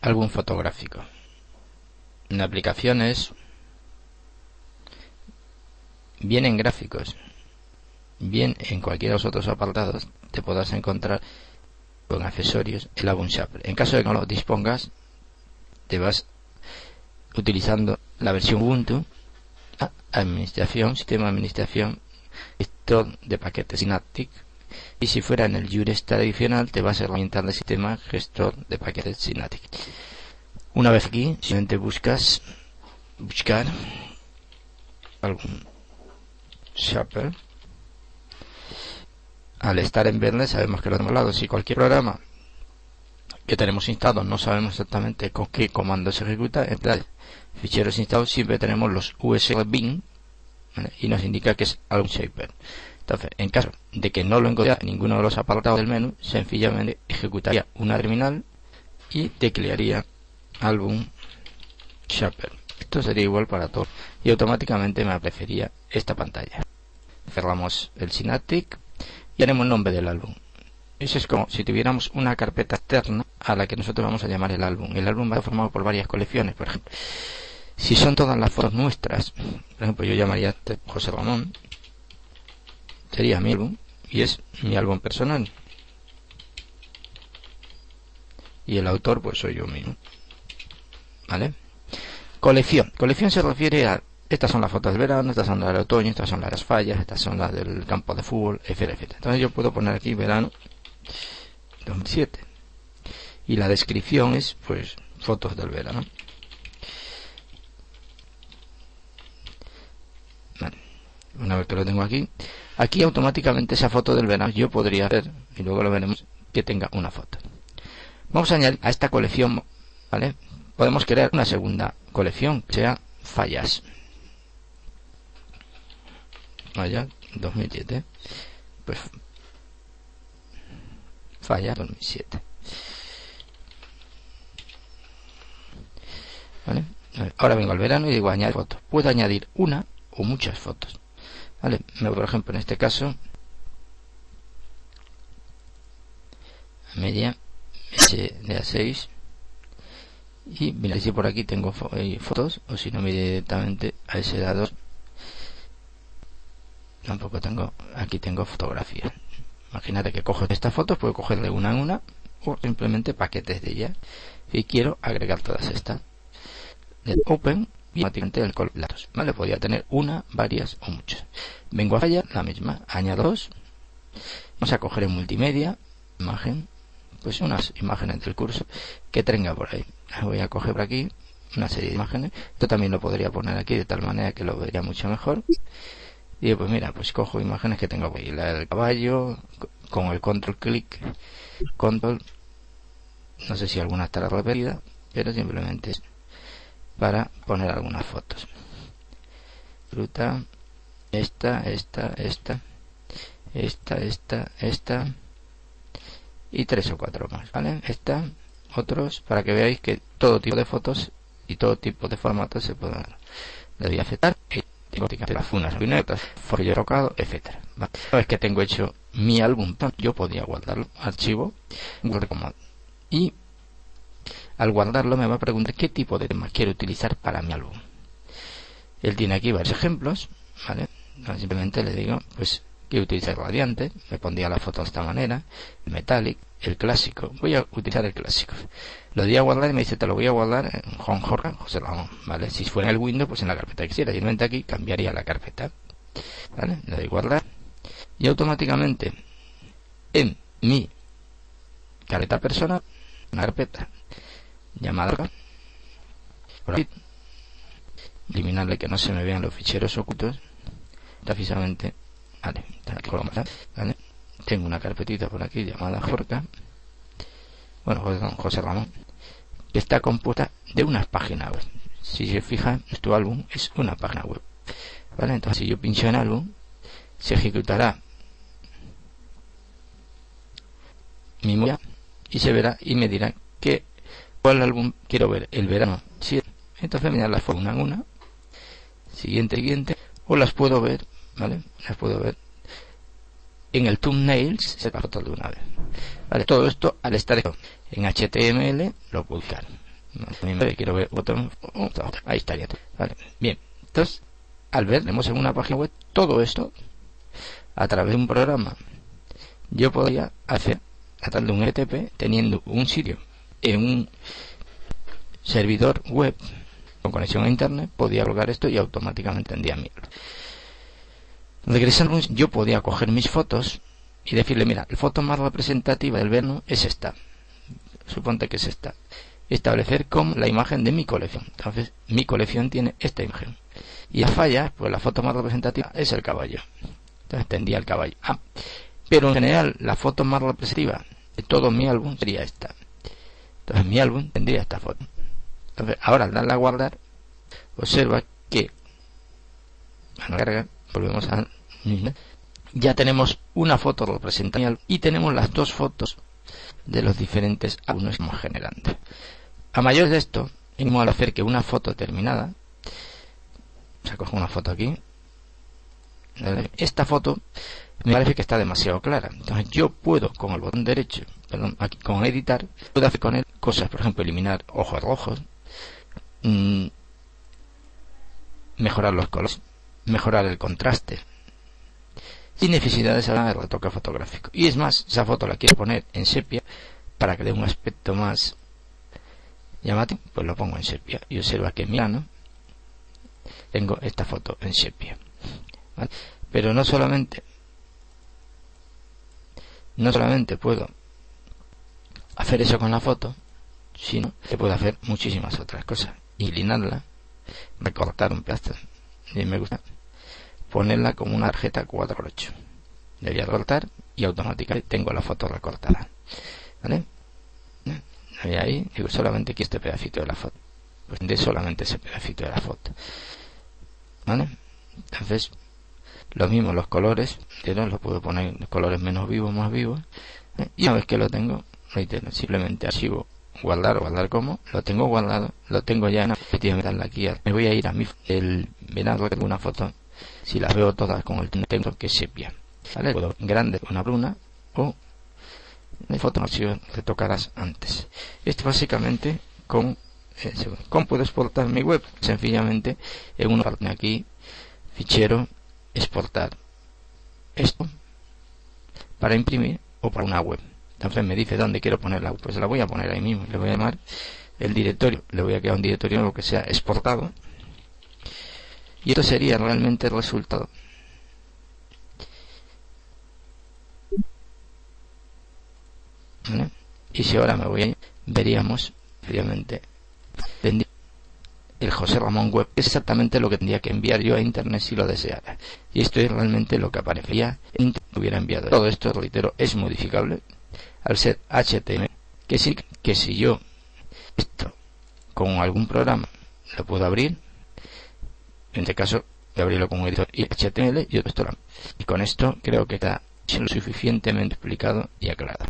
álbum fotográfico. En aplicaciones, bien en gráficos, bien en cualquiera de los otros apartados, te podrás encontrar con accesorios el álbum Shuffle. En caso de que no lo dispongas, te vas utilizando la versión Ubuntu, administración, sistema de administración, gestor de paquetes Synaptic, y si fuera en el Juris tradicional te vas a herramientas de sistema, gestor de paquetes Synaptic. Una vez aquí, simplemente buscar algún Shuffle. Al estar en verde sabemos que lo tenemos al lado. Si cualquier programa que tenemos instalado no sabemos exactamente con qué comando se ejecuta, en plan ficheros instalados siempre tenemos los USB bin, ¿vale? Y nos indica que es álbum shaper. Entonces, en caso de que no lo encontrara en ninguno de los apartados del menú, sencillamente ejecutaría una terminal y teclearía álbum shaper. Esto sería igual para todo y automáticamente me aparecería esta pantalla. Cerramos el Synaptic y haremos el nombre del álbum. Eso es como si tuviéramos una carpeta externa a la que nosotros vamos a llamar el álbum. El álbum va a formado por varias colecciones. Por ejemplo, si son todas las fotos nuestras, por ejemplo, yo llamaría este José Ramón, sería mi álbum y es mi álbum personal. Y el autor, pues soy yo mismo. ¿Vale? Colección. Colección se refiere a estas son las fotos del verano, estas son las del otoño, estas son las fallas, estas son las del campo de fútbol, etcétera, etcétera. Entonces yo puedo poner aquí verano 2007 y la descripción es pues fotos del verano. Vale. Una vez que lo tengo aquí automáticamente esa foto del verano yo podría hacer, y luego lo veremos, que tenga una foto. Vamos a añadir a esta colección, ¿vale? Podemos crear una segunda colección que sea fallas. Falla 2007, pues falla 2007. ¿Vale? Ahora vengo al verano y digo añadir fotos. Puedo añadir una o muchas fotos. ¿Vale? Por ejemplo, en este caso, media de A6 y mira, si por aquí tengo fotos o si no me directamente a SD2. Tampoco tengo, aquí tengo fotografías. Imagínate que cojo estas fotos, puedo cogerle una en una o simplemente paquetes de ellas. Y quiero agregar todas estas. Le open y automáticamente el color datos. Vale, podría tener una, varias o muchas. Vengo a falla, la misma, añado dos. Vamos a coger en multimedia, imagen, pues unas imágenes del curso que tenga por ahí. Voy a coger por aquí una serie de imágenes. Esto también lo podría poner aquí de tal manera que lo vería mucho mejor. Y digo, pues mira, pues cojo imágenes que tengo aquí, la del caballo, con el control clic, control, no sé si alguna estará repetida, pero simplemente es para poner algunas fotos. Fruta, esta, y 3 o 4 más, ¿vale? Otros, para que veáis que todo tipo de fotos y todo tipo de formatos se pueden dar. Le doy a aceptar. Tengo las unas viñetas, folio tocado, etcétera. Una vez que tengo hecho mi álbum, yo podría guardarlo, archivo, y al guardarlo me va a preguntar qué tipo de temas quiero utilizar para mi álbum. Él tiene aquí varios ejemplos, ¿vale? Entonces, simplemente le digo, pues quiero utilizar el radiante, me pondría la foto de esta manera, el metallic, el clásico, voy a utilizar el clásico. Lo di a guardar y me dice, te lo voy a guardar en José Ramón, ¿vale? Si fuera en el Windows, pues en la carpeta que quisiera. Simplemente aquí cambiaría la carpeta, ¿vale? Le doy guardar y automáticamente en mi carpeta personal, una carpeta llamada por aquí, eliminarle que no se me vean los ficheros ocultos, precisamente, ¿vale? ¿Vale? Tengo una carpetita por aquí llamada Jorca, bueno, José Ramón, que está compuesta de unas páginas web. Si se fijan, nuestro álbum es una página web, ¿vale? Entonces, si yo pincho en álbum, se ejecutará mi móvil y se verá y me dirá cuál álbum quiero ver, el verano. Sí. Entonces, me da las fotos una en una, siguiente, o las puedo ver, ¿vale? Las puedo ver en el thumbnails, se la foto de una vez, ¿vale? Todo esto al estar en HTML lo puedo buscar, Quiero ver botón, ahí estaría. Vale. Bien, entonces al ver, tenemos en una página web todo esto a través de un programa. Yo podría hacer a través de un FTP, teniendo un sitio en un servidor web con conexión a internet, podía colgar esto y automáticamente enviármelo. Regresando, yo podía coger mis fotos y decirle, mira, la foto más representativa del verano es esta. Suponte que es esta. Establecer como la imagen de mi colección. Entonces, mi colección tiene esta imagen. Y a fallas, pues la foto más representativa es el caballo. Entonces tendría el caballo. Pero en general, la foto más representativa de todo mi álbum sería esta. Entonces mi álbum tendría esta foto. Entonces, ahora al darle a guardar, observa que a cargar, volvemos a ya tenemos una foto representativa y tenemos las dos fotos de los diferentes álbumes que estamos generando. A mayor de esto, vamos a hacer que una foto terminada, o sea, cojo una foto aquí, esta foto me parece que está demasiado clara, entonces yo puedo con el botón derecho, perdón, aquí con editar, puedo hacer con él cosas, por ejemplo, eliminar ojos rojos, mejorar los colores, mejorar el contraste, sin necesidad de saber el retoque fotográfico. Y es más, esa foto la quiero poner en sepia para que dé un aspecto más llamativo, pues lo pongo en sepia y observa que en mi plano tengo esta foto en sepia, ¿vale? Pero no solamente puedo hacer eso con la foto, sino que puedo hacer muchísimas otras cosas. Inclinarla, recortar un pedazo, y me gusta ponerla como una tarjeta 4x8. Le voy a recortar y automáticamente tengo la foto recortada, ¿vale? Y ahí digo, solamente quiero este pedacito de la foto, pues de solamente ese pedacito de la foto, ¿vale? Entonces lo mismo, los colores, pero los puedo poner de colores menos vivos, más vivos, y una vez que lo tengo, reitero, simplemente archivo, guardar como, lo tengo guardado, lo tengo ya en efectivamente aquí. Me voy a ir a mi el venado, que tengo una foto, si las veo todas con el texto que sepia, ¿vale? Puedo grande una bruna o de foto en archivo retocarás antes. Esto básicamente con ¿cómo puedo exportar mi web? Sencillamente en una parte aquí, fichero, exportar esto para imprimir o para una web. Entonces me dice dónde quiero ponerla, pues la voy a poner ahí mismo, le voy a llamar el directorio, le voy a crear un directorio nuevo que sea exportado, y esto sería realmente el resultado. ¿Vale? Y si ahora me voy a veríamos efectivamente el José Ramón Web es exactamente lo que tendría que enviar yo a internet si lo deseara, y esto es realmente lo que aparecería en internet hubiera enviado. Todo esto, reitero, es modificable al ser HTML, que sí, que si yo esto con algún programa lo puedo abrir, en este caso voy a abrirlo con un editor HTML y con esto creo que está lo suficientemente explicado y aclarado.